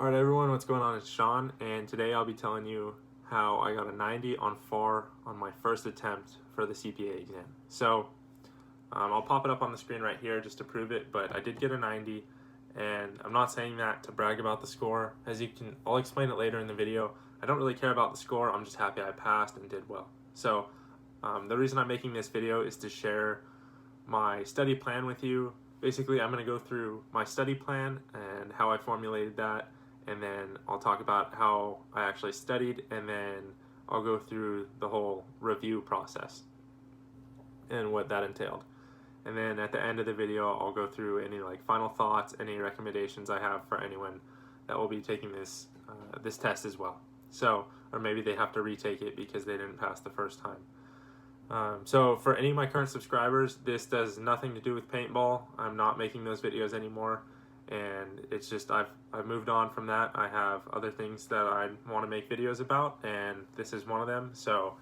Alright everyone, what's going on? It's Sean, and today I'll be telling you how I got a 90 on FAR on my first attempt for the CPA exam. So, I'll pop it up on the screen right here just to prove it, but I did get a 90, and I'm not saying that to brag about the score. I'll explain it later in the video. I don't really care about the score, I'm just happy I passed and did well. So, the reason I'm making this video is to share my study plan with you. Basically, I'm going to go through my study plan and how I formulated that, and then I'll talk about how I actually studied, and then I'll go through the whole review process and what that entailed. And then at the end of the video, I'll go through any final thoughts, any recommendations I have for anyone that will be taking this test as well. So, or maybe they have to retake it because they didn't pass the first time. So for any of my current subscribers, this does nothing to do with paintball. I'm not making those videos anymore, and it's just I've moved on from that. I have other things that I want to make videos about, and this is one of them. So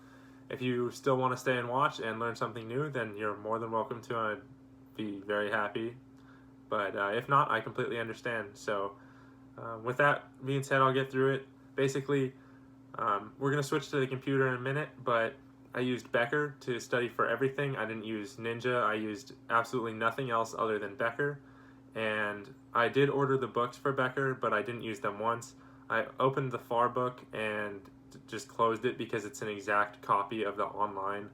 if you still want to stay and watch and learn something new, then you're more than welcome to. I'd be very happy. But if not, I completely understand. So with that being said, I'll get through it. Basically, we're going to switch to the computer in a minute, but I used Becker to study for everything. I didn't use Ninja. I used absolutely nothing else other than Becker. And I did order the books for Becker, but I didn't use them once. I opened the FAR book and just closed it because it's an exact copy of the online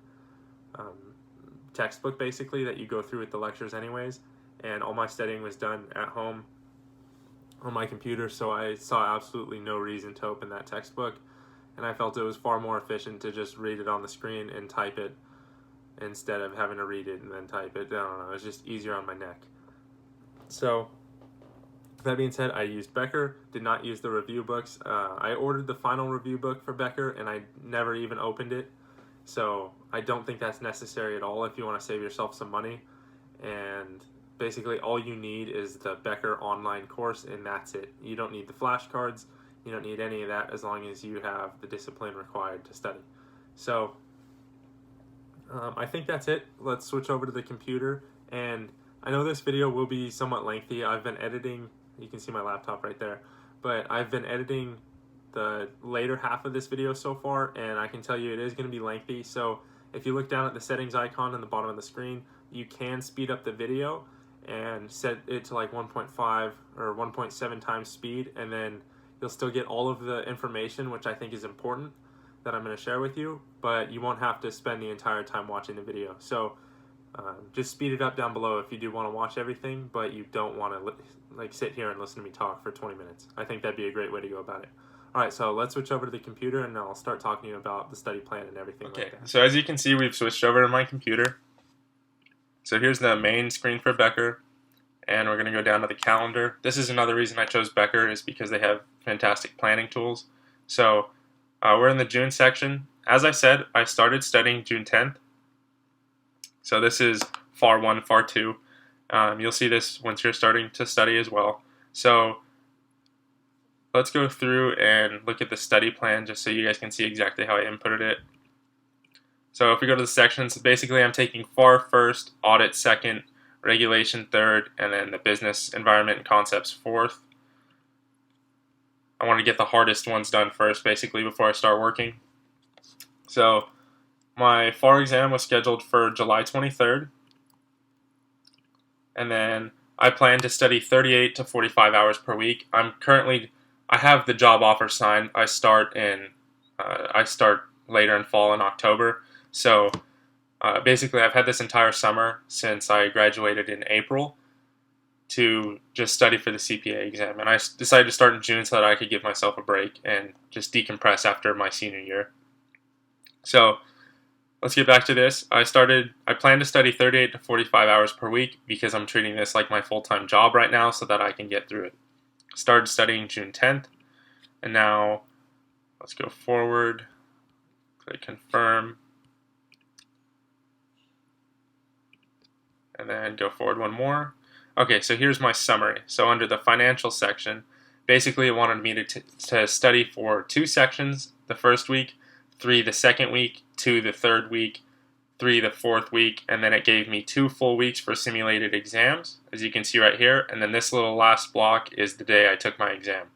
textbook, basically, that you go through with the lectures anyways. And all my studying was done at home on my computer, so I saw absolutely no reason to open that textbook. And I felt it was far more efficient to just read it on the screen and type it instead of having to read it and then type it. I don't know, it was just easier on my neck. So, that being said, I used Becker, did not use the review books. I ordered the final review book for Becker, and I never even opened it. So, I don't think that's necessary at all if you want to save yourself some money. And basically, all you need is the Becker online course, and that's it. You don't need the flashcards. You don't need any of that as long as you have the discipline required to study. So I think that's it. Let's switch over to the computer. And I know this video will be somewhat lengthy. I've been editing, you can see my laptop right there, but I've been editing the later half of this video so far, and I can tell you it is going to be lengthy. So if you look down at the settings icon in the bottom of the screen, you can speed up the video and set it to 1.5 or 1.7 times speed, and then you'll still get all of the information, which I think is important, that I'm going to share with you, but you won't have to spend the entire time watching the video. So just speed it up down below if you do want to watch everything, but you don't want to sit here and listen to me talk for 20 minutes. I think that'd be a great way to go about it. Alright, so let's switch over to the computer, and I'll start talking to you about the study plan and everything like that. So as you can see, we've switched over to my computer. So here's the main screen for Becker. And we're going to go down to the calendar. This is another reason I chose Becker, is because they have fantastic planning tools. So we're in the June section. As I said, I started studying June 10th. So this is FAR 1, FAR 2. You'll see this once you're starting to study as well. So let's go through and look at the study plan just so you guys can see exactly how I inputted it. So if we go to the sections, basically I'm taking FAR first, audit second, regulation third, and then the business environment and concepts fourth. I want to get the hardest ones done first, basically, before I start working. So my FAR exam was scheduled for July 23rd, and then I plan to study 38 to 45 hours per week. I have the job offer signed. I start later in fall in October. So basically, I've had this entire summer since I graduated in April to just study for the CPA exam. And I decided to start in June so that I could give myself a break and just decompress after my senior year. So let's get back to this. I plan to study 38 to 45 hours per week because I'm treating this like my full-time job right now so that I can get through it. Started studying June 10th. And now let's go forward. Click confirm. And then go forward one more. Okay, so here's my summary. So under the financial section, basically it wanted me to study for 2 sections the first week, 3 the second week, 2 the third week, 3 the fourth week, and then it gave me 2 full weeks for simulated exams, as you can see right here, and then this little last block is the day I took my exam.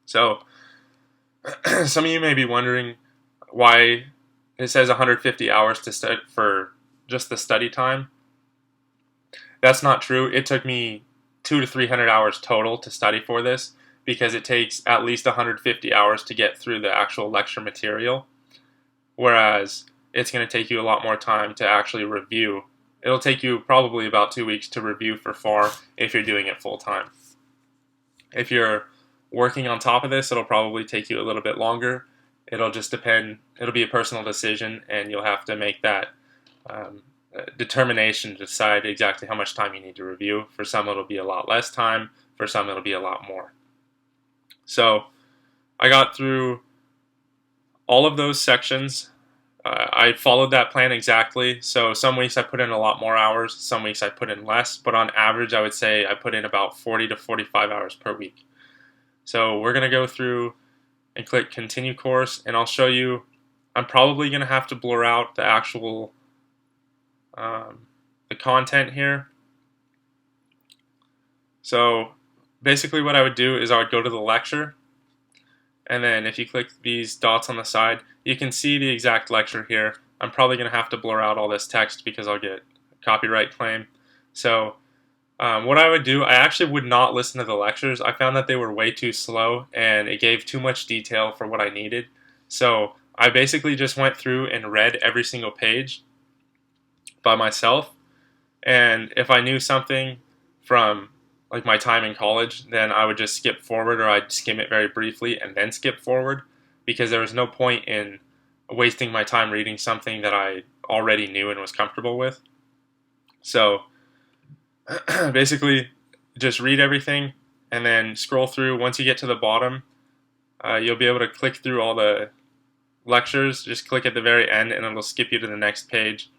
So some of you may be wondering why it says 150 hours to study for just the study time. That's not true. It took me 200 to 300 hours total to study for this, because it takes at least 150 hours to get through the actual lecture material, whereas it's going to take you a lot more time to actually review. It'll take you probably about 2 weeks to review for FAR if you're doing it full time. If you're working on top of this, it'll probably take you a little bit longer. It'll just depend. It'll be a personal decision, and you'll have to make that determination to decide exactly how much time you need to review. For some, it'll be a lot less time. For some, it'll be a lot more. So I got through all of those sections. I followed that plan exactly. So some weeks I put in a lot more hours, some weeks I put in less, but on average I would say I put in about 40 to 45 hours per week. So we're going to go through and click continue course, and I'll show you. I'm probably going to have to blur out the actual the content here. So basically what I would do is I would go to the lecture, and then if you click these dots on the side, you can see the exact lecture here. I'm probably going to have to blur out all this text because I'll get a copyright claim. So what I would do, I actually would not listen to the lectures. I found that they were way too slow and it gave too much detail for what I needed. So I basically just went through and read every single page by myself. And if I knew something from like my time in college, then I would just skip forward, or I'd skim it very briefly and then skip forward, because there was no point in wasting my time reading something that I already knew and was comfortable with. So basically just read everything and then scroll through. Once you get to the bottom, you'll be able to click through all the lectures. Just click at the very end and it'll skip you to the next page,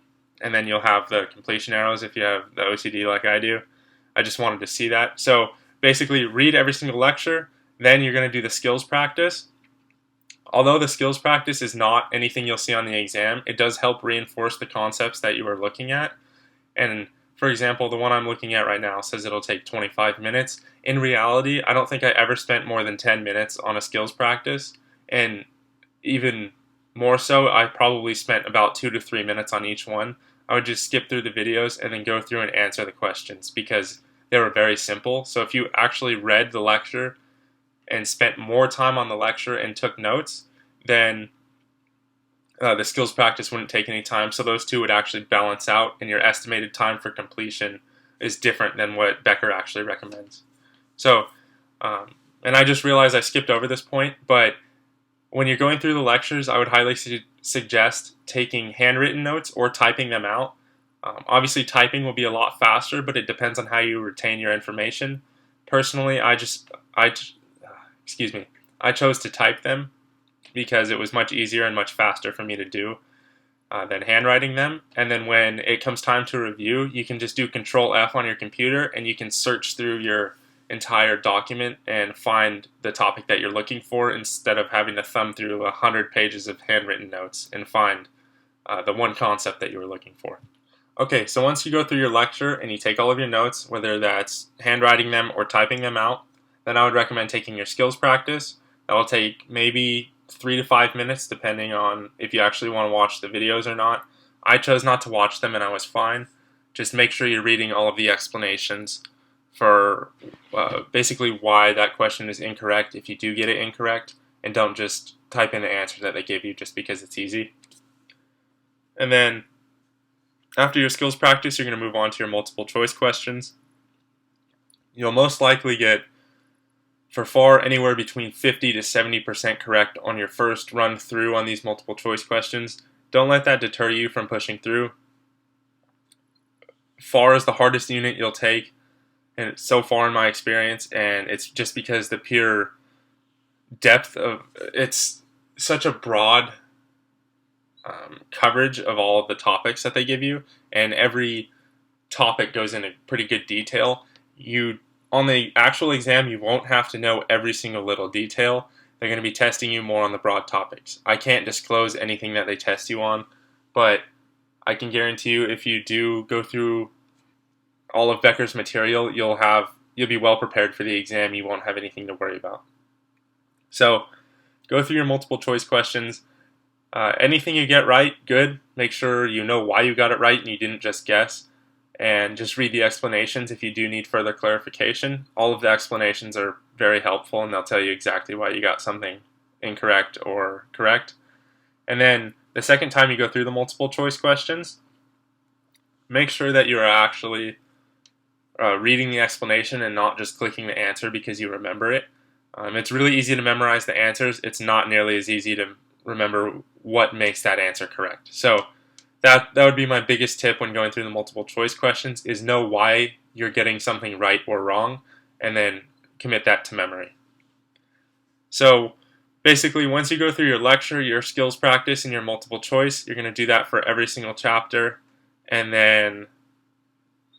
and then you'll have the completion arrows if you have the OCD like I do. I just wanted to see that. So basically read every single lecture, then you're going to do the skills practice. Although the skills practice is not anything you'll see on the exam, it does help reinforce the concepts that you are looking at. And for example, the one I'm looking at right now says it'll take 25 minutes. In reality, I don't think I ever spent more than 10 minutes on a skills practice. And even more so, I probably spent about 2 to 3 minutes on each one. I would just skip through the videos and then go through and answer the questions because they were very simple. So if you actually read the lecture and spent more time on the lecture and took notes, then the skills practice wouldn't take any time. So those two would actually balance out, and your estimated time for completion is different than what Becker actually recommends. So, and I just realized I skipped over this point, but when you're going through the lectures, I would highly suggest taking handwritten notes or typing them out. Obviously, typing will be a lot faster, but it depends on how you retain your information. Personally, I chose to type them because it was much easier and much faster for me to do than handwriting them. And then when it comes time to review, you can just do Control F on your computer and you can search through your entire document and find the topic that you're looking for, instead of having to thumb through 100 pages of handwritten notes and find the one concept that you were looking for. Okay, so once you go through your lecture and you take all of your notes, whether that's handwriting them or typing them out, then I would recommend taking your skills practice. That will take maybe 3 to 5 minutes, depending on if you actually want to watch the videos or not. I chose not to watch them and I was fine. Just make sure you're reading all of the explanations for basically why that question is incorrect if you do get it incorrect, and don't just type in the answer that they give you just because it's easy. And then after your skills practice, you're going to move on to your multiple choice questions. You'll most likely get, for FAR, anywhere between 50 to 70% correct on your first run through on these multiple choice questions. Don't let that deter you from pushing through. FAR is the hardest unit you'll take, and so far in my experience, and it's just because the pure depth of it's such a broad coverage of all of the topics that they give you, and every topic goes into pretty good detail. On the actual exam, you won't have to know every single little detail. They're going to be testing you more on the broad topics. I can't disclose anything that they test you on, but I can guarantee you if you do go through all of Becker's material, you'll be well prepared for the exam. You won't have anything to worry about. So go through your multiple choice questions. Anything you get right, good. Make sure you know why you got it right and you didn't just guess. And just read the explanations if you do need further clarification. All of the explanations are very helpful and they'll tell you exactly why you got something incorrect or correct. And then the second time you go through the multiple choice questions, make sure that you are actually reading the explanation and not just clicking the answer because you remember it. It's really easy to memorize the answers. It's not nearly as easy to remember what makes that answer correct. So that would be my biggest tip when going through the multiple choice questions, is know why you're getting something right or wrong and then commit that to memory. So basically, once you go through your lecture, your skills practice, and your multiple choice, you're going to do that for every single chapter, and then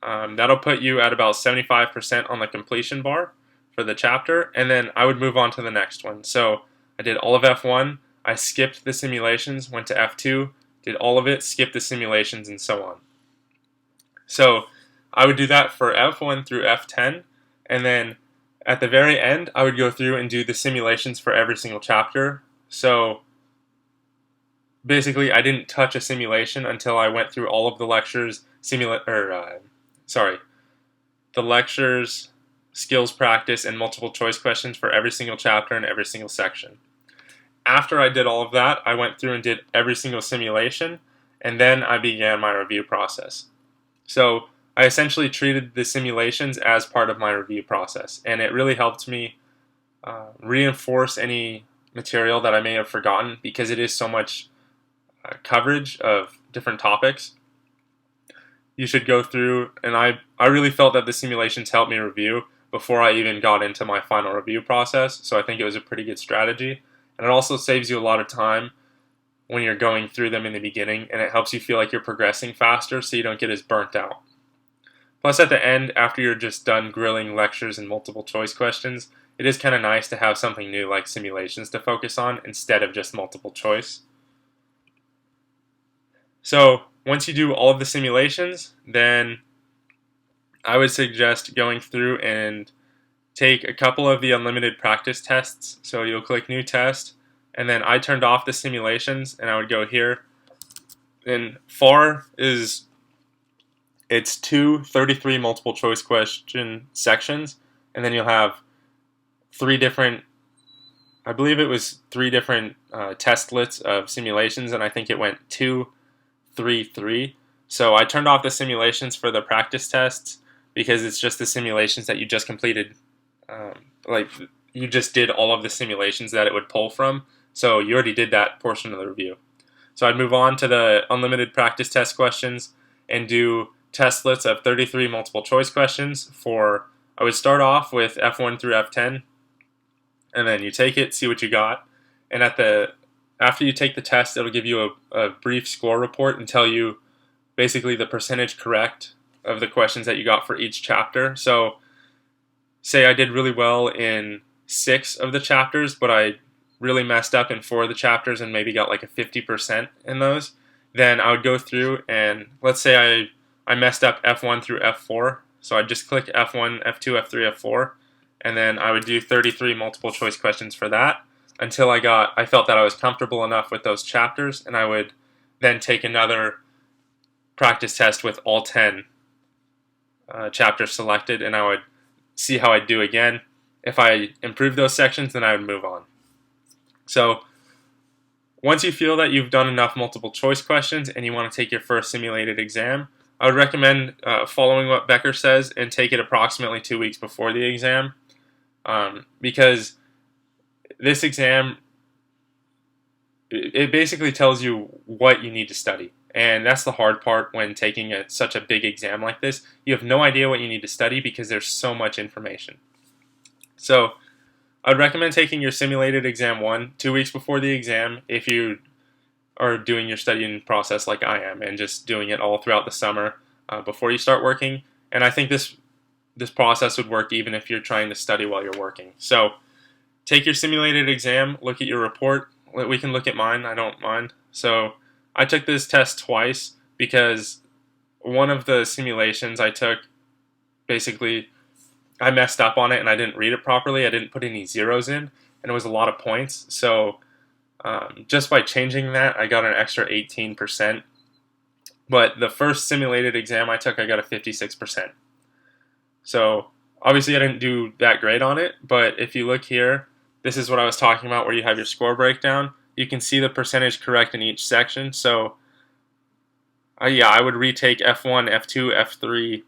that'll put you at about 75% on the completion bar for the chapter, and then I would move on to the next one. So I did all of F1, I skipped the simulations, went to F2, did all of it, skipped the simulations, and so on. So I would do that for F1 through F10, and then at the very end, I would go through and do the simulations for every single chapter. So basically, I didn't touch a simulation until I went through all of the lectures, the lectures, skills practice, and multiple choice questions for every single chapter and every single section. After I did all of that, I went through and did every single simulation, and then I began my review process. So I essentially treated the simulations as part of my review process, and it really helped me reinforce any material that I may have forgotten, because it is so much coverage of different topics. You should go through, and I really felt that the simulations helped me review before I even got into my final review process, so I think it was a pretty good strategy. And it also saves you a lot of time when you're going through them in the beginning, and it helps you feel like you're progressing faster so you don't get as burnt out. Plus, at the end, after you're just done grilling lectures and multiple choice questions, it is kind of nice to have something new like simulations to focus on instead of just multiple choice. So once you do all of the simulations, then I would suggest going through and take a couple of the unlimited practice tests. So you'll click New Test, and then I turned off the simulations, and I would go here. And FAR it's 33 multiple choice question sections, and then you'll have three different testlets of simulations, and I think it went 2, 3, 3. So I turned off the simulations for the practice tests because it's just the simulations that you just completed. Like you just did all of the simulations that it would pull from, so you already did that portion of the review. So I'd move on to the unlimited practice test questions and do testlets of 33 multiple choice questions. I would start off with F1 through F10, and then you take it, see what you got, and after you take the test, it'll give you a brief score report and tell you basically the percentage correct of the questions that you got for each chapter. So say I did really well in 6 of the chapters, but I really messed up in 4 of the chapters and maybe got like a 50% in those, then I would go through and let's say I messed up F1 through F4. So I'd just click F1, F2, F3, F4, and then I would do 33 multiple choice questions for that until I felt that I was comfortable enough with those chapters, and I would then take another practice test with all 10 chapters selected, and I would see how I'd do again. If I improved those sections, then I would move on. So once you feel that you've done enough multiple choice questions and you want to take your first simulated exam, I would recommend following what Becker says and take it approximately 2 weeks before the exam, because this exam, it basically tells you what you need to study. And that's the hard part when taking such a big exam like this. You have no idea what you need to study because there's so much information. So I'd recommend taking your simulated exam 1 2 weeks before the exam if you are doing your studying process like I am, and just doing it all throughout the summer before you start working. And I think this process would work even if you're trying to study while you're working. So take your simulated exam, look at your report. We can look at mine, I don't mind. So I took this test twice because one of the simulations I took, basically I messed up on it and I didn't read it properly. I didn't put any zeros in, and it was a lot of points. So just by changing that, I got an extra 18%. But the first simulated exam I took, I got a 56%. So obviously I didn't do that great on it, but if you look here, this is what I was talking about where you have your score breakdown. You can see the percentage correct in each section. So yeah, I would retake F1, F2, F3,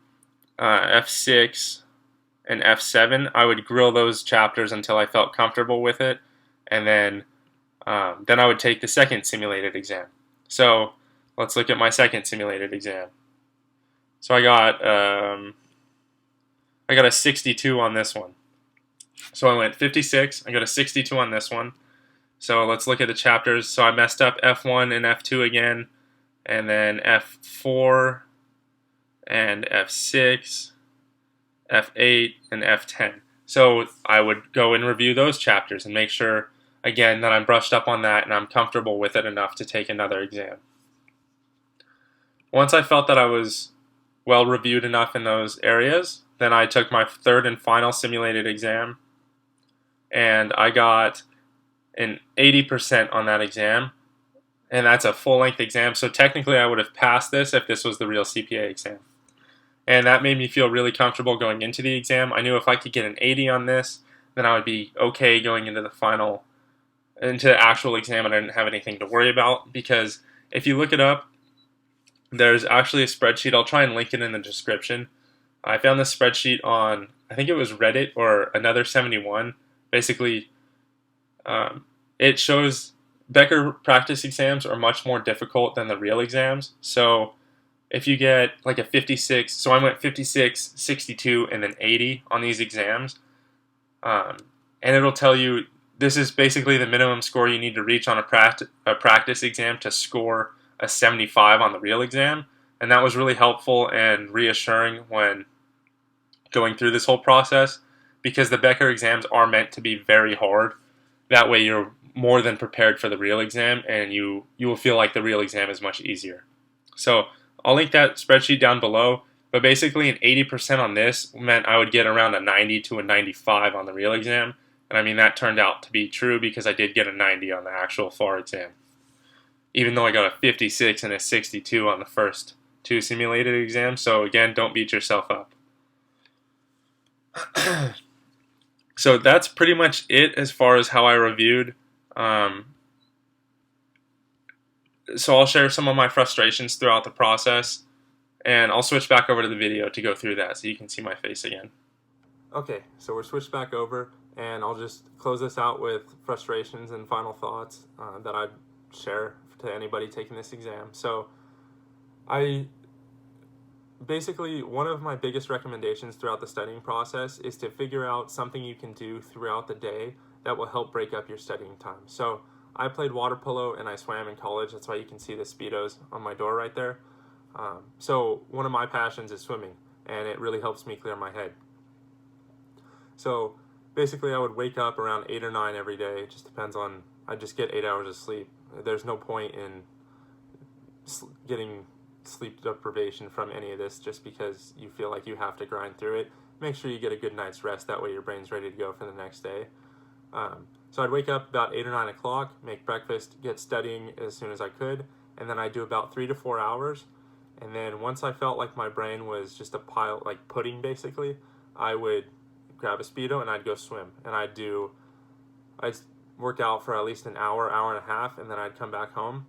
F6, and F7. I would grill those chapters until I felt comfortable with it, and then I would take the second simulated exam. So let's look at my second simulated exam. So I got a 62 on this one. So I went 56. I got a 62 on this one. So let's look at the chapters. So I messed up F1 and F2 again, and then F4 and F6, F8, and F10. So I would go and review those chapters and make sure, again, that I'm brushed up on that and I'm comfortable with it enough to take another exam. Once I felt that I was well reviewed enough in those areas, then I took my third and final simulated exam, and I got an 80% on that exam, and that's a full-length exam, so technically I would have passed this if this was the real CPA exam. And that made me feel really comfortable going into the exam. I knew if I could get an 80 on this, then I would be okay going into the actual exam, and I didn't have anything to worry about, because if you look it up, there's actually a spreadsheet. I'll try and link it in the description. I found this spreadsheet on, I think it was Reddit or Another 71. Basically, it shows Becker practice exams are much more difficult than the real exams. So if you get like a 56, so I went 56, 62, and then 80 on these exams, and it'll tell you this is basically the minimum score you need to reach on a practice exam to score a 75 on the real exam. And that was really helpful and reassuring when going through this whole process, because the Becker exams are meant to be very hard. That way you're more than prepared for the real exam, and you will feel like the real exam is much easier. So I'll link that spreadsheet down below, but basically an 80% on this meant I would get around a 90 to a 95 on the real exam. And I mean, that turned out to be true because I did get a 90 on the actual FAR exam, even though I got a 56 and a 62 on the first two simulated exams. So again, don't beat yourself up. So that's pretty much it as far as how I reviewed. So I'll share some of my frustrations throughout the process, and I'll switch back over to the video to go through that so you can see my face again. Okay, so we're switched back over, and I'll just close this out with frustrations and final thoughts that I'd share to anybody taking this exam. So basically, one of my biggest recommendations throughout the studying process is to figure out something you can do throughout the day that will help break up your studying time. So I played water polo and I swam in college. That's why you can see the Speedos on my door right there. So one of my passions is swimming, and it really helps me clear my head. So basically I would wake up around 8 or 9 every day. It just depends on, I just get 8 hours of sleep. There's no point in getting sleep deprivation from any of this just because you feel like you have to grind through it. Make sure you get a good night's rest, that way your brain's ready to go for the next day. So I'd wake up about 8 or 9 o'clock, make breakfast, get studying as soon as I could, and then I'd do about 3 to 4 hours. And then once I felt like my brain was just a pile, like pudding basically, I would grab a Speedo and I'd go swim. And I'd work out for at least an hour, hour and a half, and then I'd come back home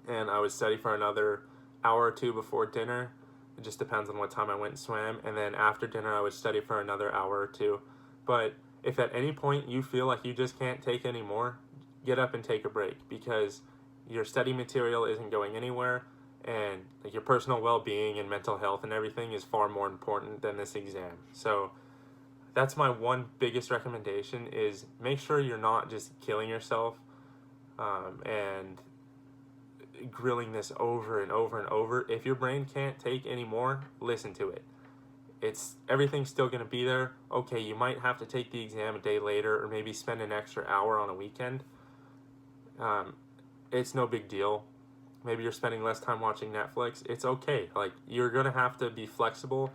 and I would study for another hour or two before dinner. It just depends on what time I went and swam. And then after dinner I would study for another hour or two. But if at any point you feel like you just can't take any more, get up and take a break, because your study material isn't going anywhere, and like your personal well-being and mental health and everything is far more important than this exam. So that's my one biggest recommendation, is make sure you're not just killing yourself and grilling this over and over and over. If your brain can't take any more, listen to it. Everything's still going to be there. Okay, you might have to take the exam a day later, or maybe spend an extra hour on a weekend. It's no big deal. Maybe you're spending less time watching Netflix. It's okay. Like, you're going to have to be flexible.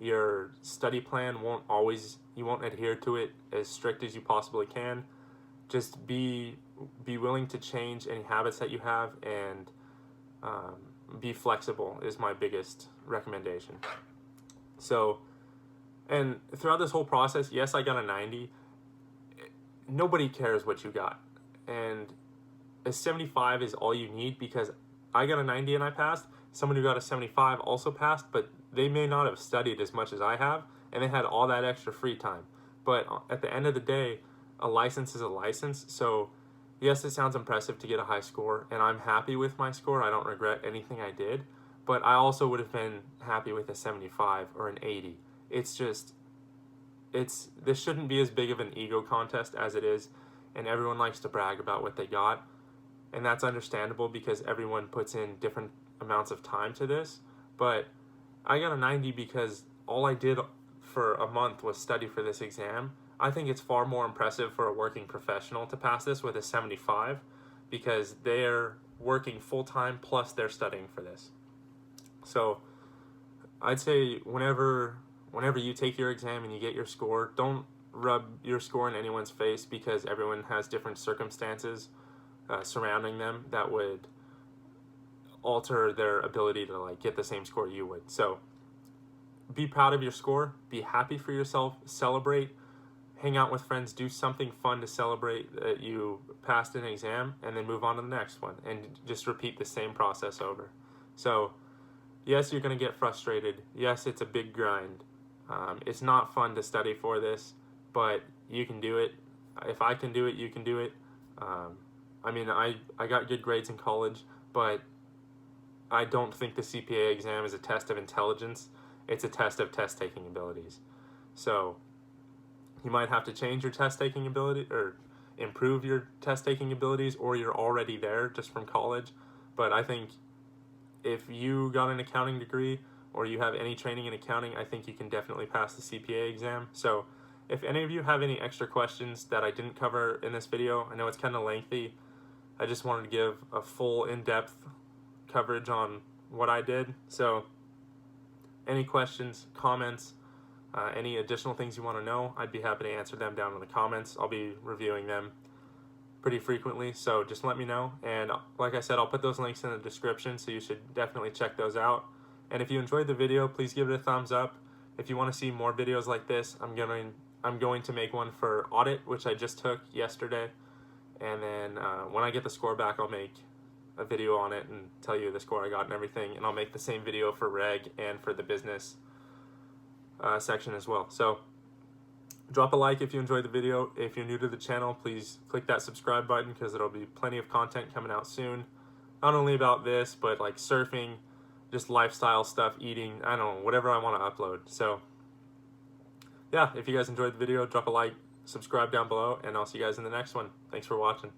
Your study plan won't always, won't adhere to it as strict as you possibly can. Just be willing to change any habits that you have, and be flexible is my biggest recommendation. So, and throughout this whole process, yes, I got a 90. Nobody cares what you got, and a 75 is all you need, because I got a 90 and I passed. Someone who got a 75 also passed, but they may not have studied as much as I have, and they had all that extra free time. But at the end of the day, a license is a license. So yes, it sounds impressive to get a high score, and I'm happy with my score. I don't regret anything I did, but I also would have been happy with a 75 or an 80. It's just, this shouldn't be as big of an ego contest as it is, and everyone likes to brag about what they got, and that's understandable because everyone puts in different amounts of time to this. But I got a 90 because all I did for a month was study for this exam. I think it's far more impressive for a working professional to pass this with a 75, because they're working full-time plus they're studying for this. So I'd say whenever you take your exam and you get your score, don't rub your score in anyone's face, because everyone has different circumstances surrounding them that would alter their ability to like get the same score you would. So be proud of your score, be happy for yourself, celebrate, hang out with friends, do something fun to celebrate that you passed an exam, and then move on to the next one, and just repeat the same process over. So yes, you're going to get frustrated. Yes, it's a big grind. It's not fun to study for this, but you can do it. If I can do it, you can do it. I mean, I got good grades in college, but I don't think the CPA exam is a test of intelligence. It's a test of test-taking abilities. So you might have to change your test-taking ability, or improve your test-taking abilities, or you're already there just from college. But I think if you got an accounting degree, or you have any training in accounting, I think you can definitely pass the CPA exam. So if any of you have any extra questions that I didn't cover in this video, I know it's kind of lengthy. I just wanted to give a full in-depth coverage on what I did. So any questions, comments, any additional things you want to know, I'd be happy to answer them down in the comments. I'll be reviewing them pretty frequently, so just let me know. And like I said, I'll put those links in the description, so you should definitely check those out. And if you enjoyed the video, please give it a thumbs up. If you want to see more videos like this, I'm going to make one for audit, which I just took yesterday. And then when I get the score back, I'll make a video on it and tell you the score I got and everything. And I'll make the same video for reg and for the business section as well. So drop a like if you enjoyed the video. If you're new to the channel, please click that subscribe button, because there'll be plenty of content coming out soon. Not only about this, but like surfing, just lifestyle stuff, eating, I don't know, whatever I want to upload. So yeah, if you guys enjoyed the video, drop a like, subscribe down below, and I'll see you guys in the next one. Thanks for watching.